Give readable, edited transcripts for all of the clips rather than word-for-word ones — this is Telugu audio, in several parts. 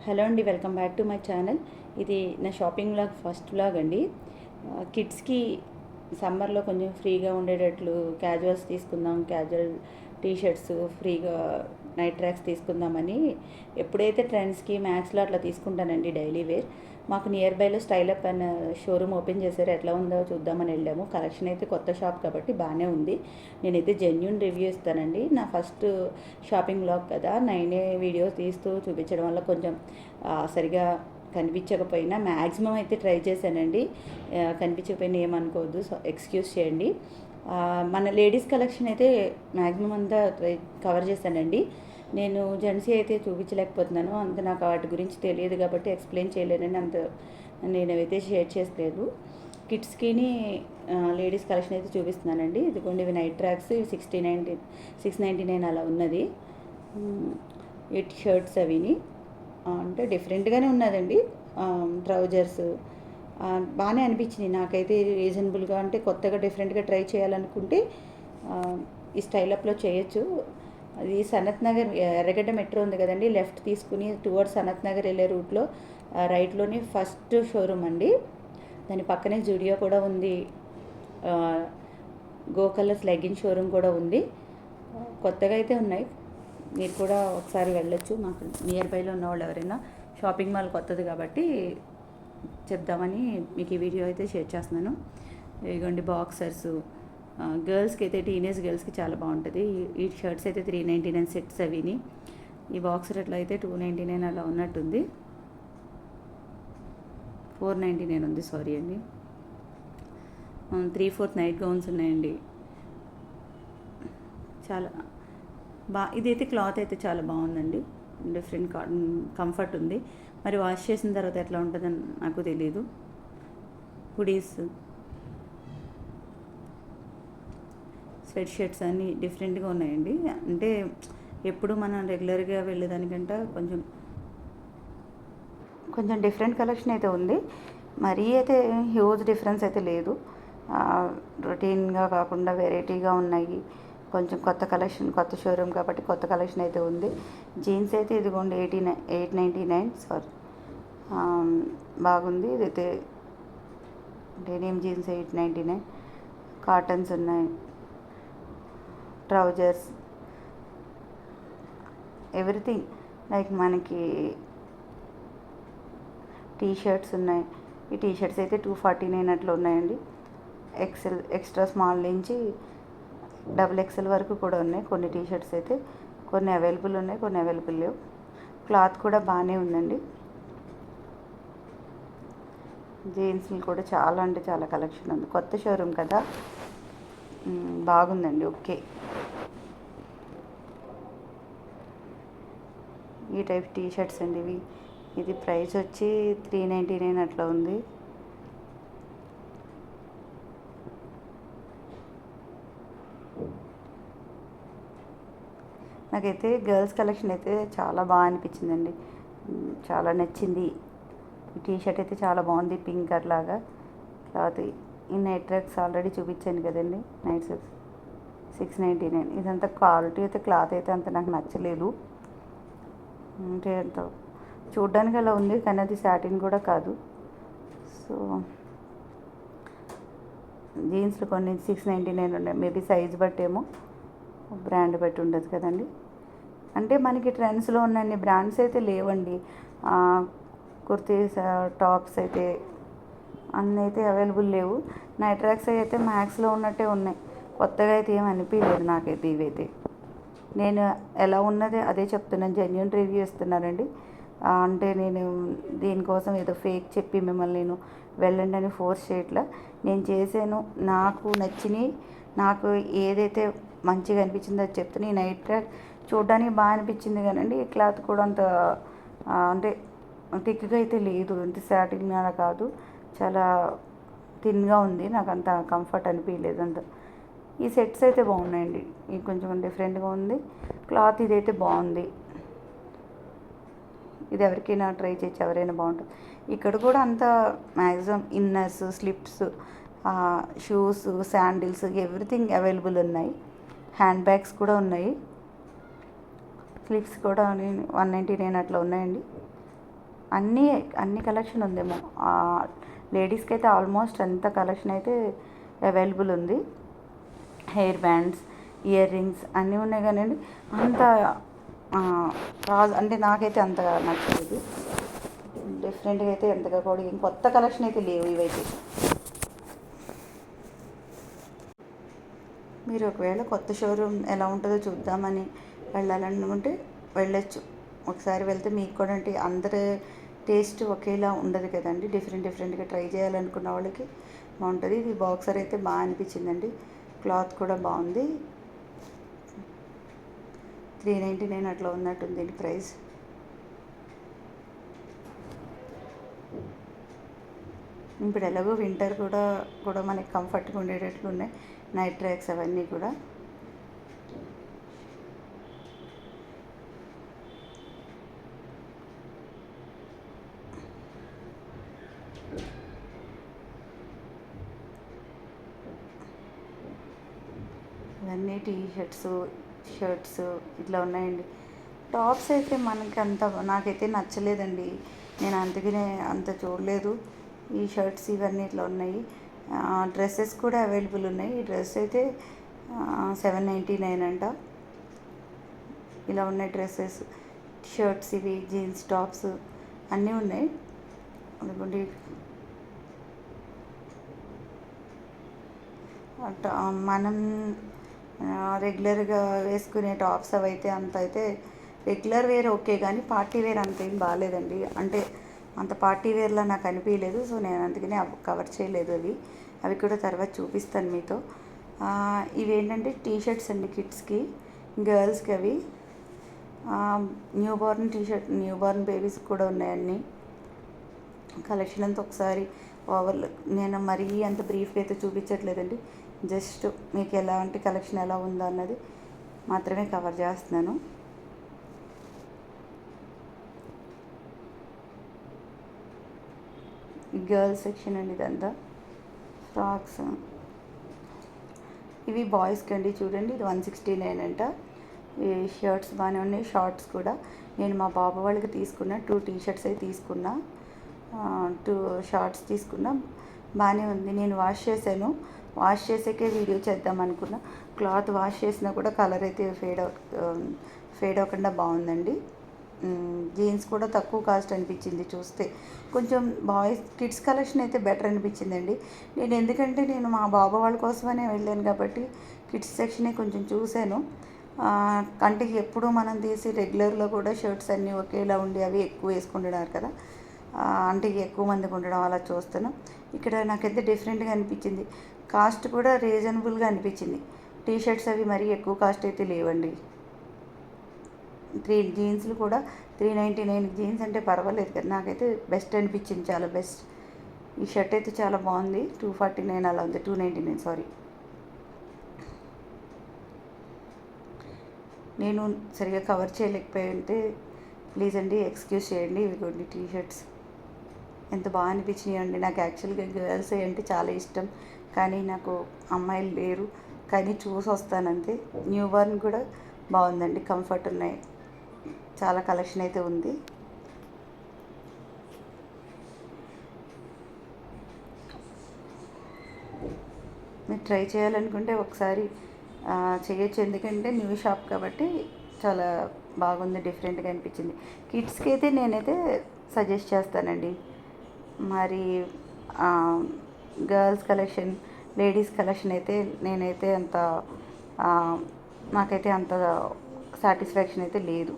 హలో అండి, welcome back to my channel. ఇది నా షాపింగ్ వ్లాగ్, ఫస్ట్ వ్లాగ్ అండి. కిడ్స్కి సమ్మర్లో కొంచెం ఫ్రీగా ఉండేటట్లు క్యాజువల్స్ తీసుకుందాం, క్యాజువల్ టీషర్ట్స్ ఫ్రీగా, నైట్ ట్రాక్స్ తీసుకుందామని ఎప్పుడైతే ట్రెండ్స్కి మ్యాక్స్లో అట్లా తీసుకుంటానండి డైలీ వేర్. మాకు నియర్ బైలో స్టైల్ అప్ అన్న షోరూమ్ ఓపెన్ చేశారు, ఎట్లా ఉందో చూద్దామని వెళ్ళాము. కలెక్షన్ అయితే కొత్త షాప్ కాబట్టి బాగానే ఉంది. నేనైతే జెన్యూన్ రివ్యూ ఇస్తానండి. నా ఫస్ట్ షాపింగ్ వ్లాగ్ కదా, నేనే వీడియో తీస్తూ చూపించడం వల్ల కొంచెం సరిగా కనిపించకపోయినా మ్యాక్సిమం అయితే ట్రై చేశానండి. కనిపించకపోయినా ఏమనుకోవద్దు, సో ఎక్స్క్యూజ్ చేయండి. మన లేడీస్ కలెక్షన్ అయితే మ్యాక్సిమం అంతా కవర్ చేశానండి. నేను జెంట్స్ అయితే చూపించలేకపోతున్నాను, అంత నాకు వాటి గురించి తెలియదు కాబట్టి ఎక్స్ప్లెయిన్ చేయలేనని అంత నేనైతే షేర్ చేసుకోలేదు. కిడ్స్కి లేడీస్ కలెక్షన్ అయితే చూపిస్తున్నానండి. ఇదిగోండి, ఇవి నైట్ ట్రాక్స్, 699 అలా ఉన్నది. 8 షర్ట్స్ అవిని అంటే డిఫరెంట్గానే ఉన్నదండి. ట్రౌజర్స్ బాగానే అనిపించింది నాకైతే, రీజనబుల్గా. అంటే కొత్తగా డిఫరెంట్గా ట్రై చేయాలనుకుంటే ఈ స్టైలప్లో చేయొచ్చు. అది సనత్ నగర్, ఎర్రగడ్డ మెట్రో ఉంది కదండి, లెఫ్ట్ తీసుకుని టువర్డ్స్ సనత్ నగర్ వెళ్ళే రూట్లో రైట్లోని ఫస్ట్ షోరూమ్ అండి. దాని పక్కనే జూడియో కూడా ఉంది, గో కలర్స్ లెగ్గిన్ షోరూమ్ కూడా ఉంది. కొత్తగా అయితే ఉన్నాయి, మీరు కూడా ఒకసారి వెళ్ళొచ్చు. మాకు నియర్ బైలో ఉన్న వాళ్ళు ఎవరైనా, షాపింగ్ మాల్ కొత్తది కాబట్టి చెప్దామని మీకు ఈ వీడియో అయితే షేర్ చేస్తున్నాను. ఇదిగోండి బాక్సర్స్, గర్ల్స్కి అయితే, టీనేజ్ గర్ల్స్కి చాలా బాగుంటుంది. ఈ షర్ట్స్ అయితే 399 సెట్స్ అవిని. ఈ బాక్సర్ అట్లా అయితే 299 అలా ఉన్నట్టుంది, 499 ఉంది, సారీ అండి. 3/4 నైట్ గౌన్స్ ఉన్నాయండి. చాలా ఇదైతే క్లాత్ అయితే చాలా బాగుందండి, డిఫరెంట్ కంఫర్ట్ ఉంది. మరి వాష్ చేసిన తర్వాత ఎట్లా ఉంటుందని నాకు తెలియదు. హుడీస్, స్వెట్ షర్ట్స్ అన్నీ డిఫరెంట్గా ఉన్నాయండి. అంటే ఎప్పుడు మనం రెగ్యులర్గా వెళ్ళేదానికంటే కొంచెం డిఫరెంట్ కలెక్షన్ అయితే ఉంది. మరీ అయితే హ్యూజ్ డిఫరెన్స్ అయితే లేదు. రొటీన్గా కాకుండా వెరైటీగా ఉన్నాయి. కొంచెం కొత్త కలెక్షన్, కొత్త షోరూమ్ కాబట్టి కొత్త కలెక్షన్ అయితే ఉంది. జీన్స్ అయితే ఇదిగోండి 899, సారీ, బాగుంది. ఇదైతే డెనిమ్ జీన్స్ 899. కాటన్స్ ఉన్నాయి, ట్రౌజర్స్, ఎవ్రీథింగ్ లైక్ మనకి టీ షర్ట్స్ ఉన్నాయి. ఈ టీ షర్ట్స్ అయితే 249 అట్లా ఉన్నాయండి. ఎక్స్ట్రా స్మాల్ నుంచి XXL వరకు కూడా ఉన్నాయి. కొన్ని టీ షర్ట్స్ అయితే కొన్ని అవైలబుల్ ఉన్నాయి, కొన్ని అవైలబుల్ లేవు. క్లాత్ కూడా బాగానే ఉందండి. జీన్స్లు కూడా చాలా అంటే చాలా కలెక్షన్ ఉంది. కొత్త షోరూమ్ కదా, బాగుందండి. ఓకే, ఈ టైప్ టీ షర్ట్స్ అండి ఇవి. ఇది ప్రైస్ వచ్చి 399 అట్లా ఉంది. నాకైతే గర్ల్స్ కలెక్షన్ అయితే చాలా బాగా అనిపించిందండి, చాలా నచ్చింది. ఈ టీ షర్ట్ అయితే చాలా బాగుంది, పింక్ అట్లాగా. క్లాత్, ఈ నైట్ ట్రాక్స్ ఆల్రెడీ చూపించాను కదండి, నైట్ సూట్స్ 699. ఇదంతా క్వాలిటీ అయితే, క్లాత్ అయితే అంత నాకు నచ్చలేదు. అంటే అంత చూడ్డానికి అలా ఉంది, కానీ అది సాటిన్ కూడా కాదు. సో జీన్స్లు కొన్ని 699 ఉన్నాయి. మేబీ సైజ్ బట్టేమో, బ్రాండ్ బట్టి ఉండదు కదండి. అంటే మనకి ట్రెండ్స్లో ఉన్నన్ని బ్రాండ్స్ అయితే లేవండి. కుర్తీస్, టాప్స్ అయితే అన్నీ అయితే అవైలబుల్ లేవు. నైట్ ట్రాక్స్ అయితే మ్యాక్స్లో ఉన్నట్టే ఉన్నాయి. కొత్తగా అయితే ఏం అనిపించలేదు నాకైతే. ఇవైతే నేను ఎలా ఉన్నదే అదే చెప్తున్నాను, జెన్యూన్ రివ్యూ ఇస్తున్నానండి. అంటే నేను దీనికోసం ఏదో ఫేక్ చెప్పి మిమ్మల్ని నేను వెళ్ళండి అని ఫోర్స్ చేయట్లా. నేను చేశాను, నాకు నచ్చినాయి, నాకు ఏదైతే మంచిగా అనిపించిందో అది చెప్తున్నా. ఈ నైట్ ట్రాక్ చూడడానికి బాగా అనిపించింది కానండి, ఈ క్లాత్ కూడా అంత అంటే థిక్గా అయితే లేదు, అంత సాటిన్ అలా కాదు, చాలా థిన్గా ఉంది. నాకు అంత కంఫర్ట్ అనిపించలేదు అంత. ఈ సెట్స్ అయితే బాగున్నాయండి, ఇది కొంచెం డిఫరెంట్గా ఉంది. క్లాత్ ఇదైతే బాగుంది, ఇది ఎవరికైనా ట్రై చేయొచ్చు, ఎవరైనా బాగుంటుంది. ఇక్కడ కూడా అంతా maximum inners, slips, shoes, sandals, everything available ఉన్నాయి. హ్యాండ్ బ్యాగ్స్ కూడా ఉన్నాయి. స్లిప్స్ కూడా 199 అట్లా ఉన్నాయండి. అన్నీ అన్ని కలెక్షన్ ఉందేమో. లేడీస్కి అయితే ఆల్మోస్ట్ అంత కలెక్షన్ అయితే అవైలబుల్ ఉంది. హెయిర్ బ్యాండ్స్, ఇయర్ రింగ్స్ అన్నీ ఉన్నాయి కానివ్వండి, అంత అంటే నాకైతే అంతగా నచ్చలేదు. డిఫరెంట్గా అయితే ఎంతగా కూడా ఏం కొత్త కలెక్షన్ అయితే లేవు ఇవైతే. మీరు ఒకవేళ కొత్త షోరూమ్ ఎలా ఉంటుందో చూద్దామని వెళ్ళాలనుకుంటే వెళ్ళొచ్చు. ఒకసారి వెళ్తే మీకు కూడా అంటే అందరి టేస్ట్ ఒకేలా ఉండదు కదండి. డిఫరెంట్గా ట్రై చేయాలనుకున్న వాళ్ళకి బాగుంటుంది. ఇది బాక్సర్ అయితే బాగా అనిపించిందండి. క్లాత్ కూడా బాగుంది. 399 అట్లా ఉన్నట్టుంది ప్రైస్. ఇప్పుడు ఎలాగో వింటర్ కూడా మనకి కంఫర్ట్గా ఉండేటట్లు ఉన్నాయి నైట్ ట్రాక్స్ అవన్నీ కూడా. ఇవన్నీ షర్ట్స్ ఇట్లా ఉన్నాయండి. టాప్స్ అయితే మనకి నాకైతే నచ్చలేదండి. నేను అందుకనే అంత చూడలేదు. ఈ షర్ట్స్ ఇవన్నీ ఇట్లా ఉన్నాయి. డ్రెస్సెస్ కూడా అవైలబుల్ ఉన్నాయి. ఈ డ్రెస్ అయితే 799 అంట. ఇలా ఉన్నాయి డ్రెస్సెస్, షర్ట్స్, ఇవి జీన్స్ టాప్స్ అన్నీ ఉన్నాయి. అనుకోండి మనం రెగ్యులర్గా వేసుకునే టాప్స్ అవి అయితే రెగ్యులర్ వేర్ ఓకే, కానీ పార్టీ వేర్ అంత ఏం బాగాలేదండి. అంటే అంత పార్టీ వేర్లా నాకు అనిపించలేదు. సో నేను అందుకనే కవర్ చేయలేదు. అవి కూడా తర్వాత చూపిస్తాను మీతో. ఇవి ఏంటంటే టీషర్ట్స్ అండి, కిడ్స్కి, గర్ల్స్కి. అవి న్యూ బోర్న్ బేబీస్ కూడా ఉన్నాయన్నీ. కలెక్షన్ అంతా ఒకసారి నేను మరీ అంత బ్రీఫ్గా అయితే చూపించట్లేదండి. జస్ట్ మీకు ఎలాంటి కలెక్షన్ ఎలా ఉందో అన్నది మాత్రమే కవర్ చేస్తున్నాను. గర్ల్స్ సెక్షన్ అండి ఇదంతా. ఫ్రాక్స్ ఇవి బాయ్స్కి అండి. చూడండి, ఇది 169 అంట. ఈ షర్ట్స్ బాగానే ఉన్నాయి, షార్ట్స్ కూడా. నేను మా బాబు వాళ్ళకి తీసుకున్న 2 టీషర్ట్స్ అయితే తీసుకున్నా, 2 షార్ట్స్ తీసుకున్నా. బాగానే ఉంది. నేను వాష్ చేసాకే వీడియో చేద్దాం అనుకున్నా. క్లాత్ వాష్ చేసినా కూడా కలర్ అయితే ఫేడ్ అవ్వకుండా బాగుందండి. జీన్స్ కూడా తక్కువ కాస్ట్ అనిపించింది చూస్తే. కొంచెం కిడ్స్ కలెక్షన్ అయితే బెటర్ అనిపించిందండి. ఎందుకంటే నేను మా బాబు వాళ్ళ కోసమనే వెళ్ళాను కాబట్టి కిడ్స్ సెక్షనే కొంచెం చూశాను. అంటే ఎప్పుడు మనం తీసి రెగ్యులర్లో కూడా షర్ట్స్ అన్నీ ఒకేలా ఉండి అవి ఎక్కువ వేసుకుంటున్నారు కదా, అంటే ఎక్కువ మందికి ఉండడం అలా చూస్తాను. ఇక్కడ నాకైతే డిఫరెంట్గా అనిపించింది. కాస్ట్ కూడా రీజనబుల్గా అనిపించింది. టీషర్ట్స్ అవి మరీ ఎక్కువ కాస్ట్ అయితే లేవండి. జీన్స్లు కూడా 399 జీన్స్ అంటే పర్వాలేదు కదా, నాకైతే బెస్ట్ అనిపించింది, చాలా బెస్ట్. ఈ షర్ట్ అయితే చాలా బాగుంది. 249 అలా ఉంది, 299 సారీ. నేను సరిగా కవర్ చేయలేకపోయింటే ప్లీజ్ అండి, ఎక్స్క్యూజ్ చేయండి. ఇవి కొన్ని టీషర్ట్స్ ఎంత బాగా అనిపించినాయి అండి. నాకు యాక్చువల్గా గర్ల్స్ అంటే చాలా ఇష్టం, కానీ నాకు అమ్మాయిలు లేరు, కానీ చూసి వస్తానంతే. న్యూ బోర్న్ కూడా బాగుందండి, కంఫర్ట్ ఉన్నాయి, చాలా కలెక్షన్ అయితే ఉంది. మీరు ట్రై చేయాలనుకుంటే ఒకసారి చేయొచ్చు, ఎందుకంటే న్యూ షాప్ కాబట్టి చాలా బాగుంది, డిఫరెంట్గా అనిపించింది. కిడ్స్కి అయితే నేనైతే సజెస్ట్ చేస్తానండి. మరి గర్ల్స్ కలెక్షన్, లేడీస్ కలెక్షన్ అయితే నేనైతే నాకైతే అంత సాటిస్ఫాక్షన్ అయితే లేదు.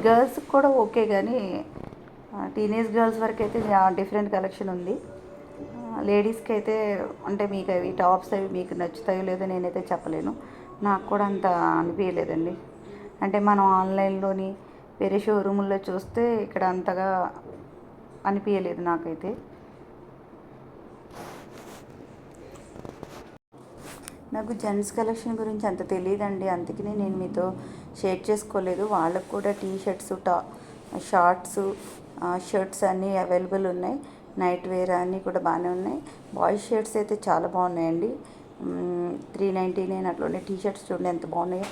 గర్ల్స్కి కూడా ఓకే, కానీ టీనేజ్ గర్ల్స్ వరకు అయితే డిఫరెంట్ కలెక్షన్ ఉంది. లేడీస్కి అయితే అంటే మీకు అవి టాప్స్ అవి మీకు నచ్చుతాయో లేదో నేనైతే చెప్పలేను. నాకు కూడా అంత అనిపించలేదండి. అంటే మనం ఆన్లైన్లోని వేరే షోరూముల్లో చూస్తే ఇక్కడ అంతగా అనిపించలేదు నాకైతే. నాకు జెంట్స్ కలెక్షన్ గురించి అంత తెలియదండి, అందుకనే నేను మీతో షేర్ చేసుకోలేదు. వాళ్ళకు కూడా టీషర్ట్స్, షార్ట్స్, షర్ట్స్ అన్నీ అవైలబుల్ ఉన్నాయి. నైట్ వేర్ అన్నీ కూడా బాగానే ఉన్నాయి. బాయ్స్ షర్ట్స్ అయితే చాలా బాగున్నాయండి. 399 అట్లా ఉన్నాయి. టీషర్ట్స్ చూడండి ఎంత బాగున్నాయో,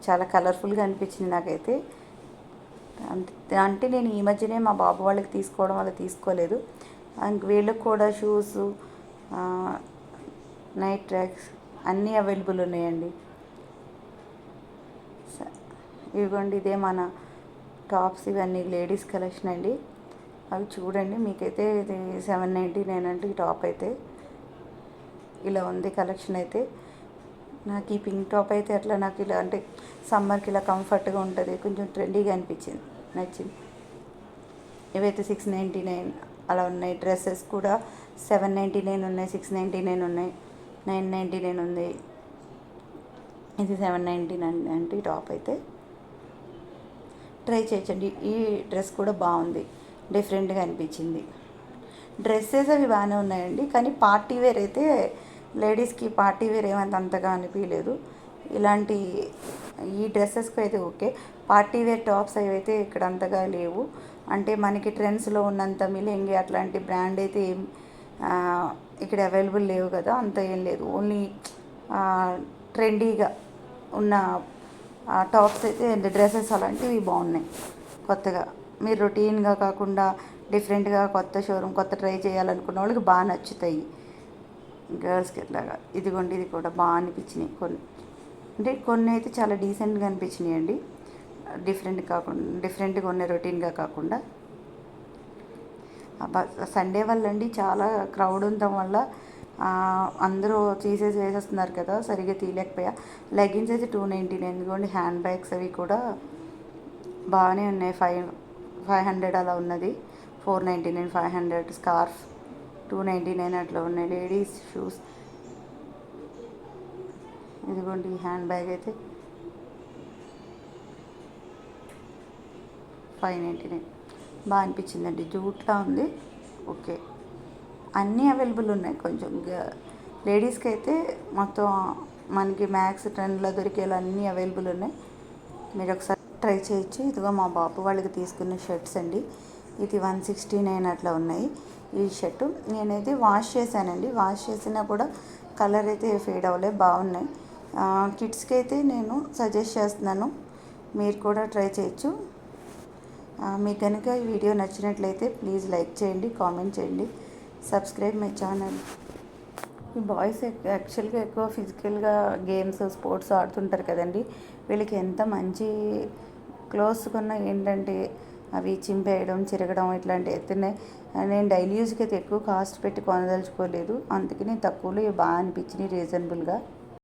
చాలా కలర్ఫుల్గా అనిపించింది నాకైతే. అంటే నేను ఈ మధ్యనే మా బాబు వాళ్ళకి తీసుకోవడం వల్ల తీసుకోలేదు. అండ్ వీళ్ళకి కూడా షూస్, నైట్ ట్రాక్స్ అన్నీ అవైలబుల్ ఉన్నాయండి. ఇదిగోండి, ఇదే మన టాప్స్, ఇవన్నీ లేడీస్ కలెక్షన్ అండి. అవి చూడండి, మీకైతే ఇది 799 అంటే ఈ టాప్ అయితే ఇలా ఉంది కలెక్షన్ అయితే. నాకు ఈ పింక్ టాప్ అయితే అట్లా నాకు ఇలా అంటే సమ్మర్కి ఇలా కంఫర్ట్గా ఉంటుంది, కొంచెం ట్రెండీగా అనిపించింది, నచ్చింది. ఇవైతే 699 అలా ఉన్నాయి. డ్రెస్సెస్ కూడా 799 ఉన్నాయి, 699 ఉన్నాయి, 999 ఉంది. ఇది 799 అంటే ఈ టాప్ అయితే ట్రై చేయొచ్చండి. ఈ డ్రెస్ కూడా బాగుంది, డిఫరెంట్గా అనిపించింది. డ్రెస్సెస్ అవి బాగానే ఉన్నాయండి, కానీ పార్టీ వేర్ అయితే లేడీస్కి పార్టీ వేర్ ఏమంత అంతగా అనిపించలేదు. ఇలాంటి ఈ డ్రెస్సెస్కి అయితే ఓకే. పార్టీ వేర్ టాప్స్ అవి అయితే ఇక్కడ అంతగా లేవు. అంటే మనకి ట్రెండ్స్లో ఉన్నంత మిలింగి అట్లాంటి బ్రాండ్ అయితే ఏం ఇక్కడ అవైలబుల్ లేవు కదా, అంత ఏం లేదు. ఓన్లీ ట్రెండీగా ఉన్న టాప్స్ అయితే డ్రెస్సెస్ అలాంటివి బాగున్నాయి కొత్తగా. మీరు రొటీన్గా కాకుండా డిఫరెంట్గా కొత్త షోరూమ్ కొత్త ట్రై చేయాలనుకున్న వాళ్ళకి బాగా నచ్చుతాయి గర్ల్స్కి. ఇట్లాగా ఇదిగోండి, ఇది కూడా బాగా అనిపించినాయి కొన్ని. అంటే కొన్ని అయితే చాలా డీసెంట్గా అనిపించినాయి అండి, డిఫరెంట్గా ఉన్నాయి, రొటీన్గా కాకుండా. సండే వల్ల అండి చాలా క్రౌడ్ ఉండటం వల్ల అందరూ వేసేస్తున్నారు కదా, సరిగ్గా తీయలేకపోయా. లెగిన్స్ అయితే 299. ఇదిగోండి, హ్యాండ్ బ్యాగ్స్ అవి కూడా బాగానే ఉన్నాయి. 500 అలా ఉన్నది, 499, 500. స్కార్ఫ్ 299 అట్లా ఉన్నాయి. లేడీస్ షూస్, ఇదిగోండి హ్యాండ్ బ్యాగ్ అయితే 599. బాగా అనిపించిందండి, జూట్లా ఉంది, ఓకే. అన్నీ అవైలబుల్ ఉన్నాయి. కొంచెం లేడీస్కి అయితే మొత్తం మనకి మ్యాక్స్ ట్రెండ్లో దొరికేలా అన్నీ అవైలబుల్ ఉన్నాయి, మీరు ఒకసారి ట్రై చేయొచ్చు. ఇదిగో మా బాబు వాళ్ళకి తీసుకున్న షర్ట్స్ అండి, ఇది 169 అట్లా ఉన్నాయి. ఈ షర్టు నేనైతే వాష్ చేశానండి, వాష్ చేసినా కూడా కలర్ అయితే ఫేడ్ అవ్వలేదు, బాగున్నాయి. కిడ్స్కి అయితే నేను సజెస్ట్ చేస్తున్నాను, మీరు కూడా ట్రై చేయొచ్చు. మీకు కనుక ఈ వీడియో నచ్చినట్లయితే ప్లీజ్ లైక్ చేయండి, కామెంట్ చేయండి, సబ్స్క్రైబ్ మై ఛానల్. ఈ బాయ్స్ యాక్చువల్గా ఎక్కువ ఫిజికల్గా గేమ్స్ స్పోర్ట్స్ ఆడుతుంటారు కదండి, వీళ్ళకి ఎంత మంచి క్లోత్స్ కొన్నా ఏంటంటే అవి చింపేయడం, చిరగడం ఇట్లాంటివి అవుతున్నాయి. నేను డైలీ యూజ్కి అయితే ఎక్కువ కాస్ట్ పెట్టి కొనదలుచుకోలేదు, అందుకని తక్కువలో బాగా అనిపించినాయి రీజనబుల్గా.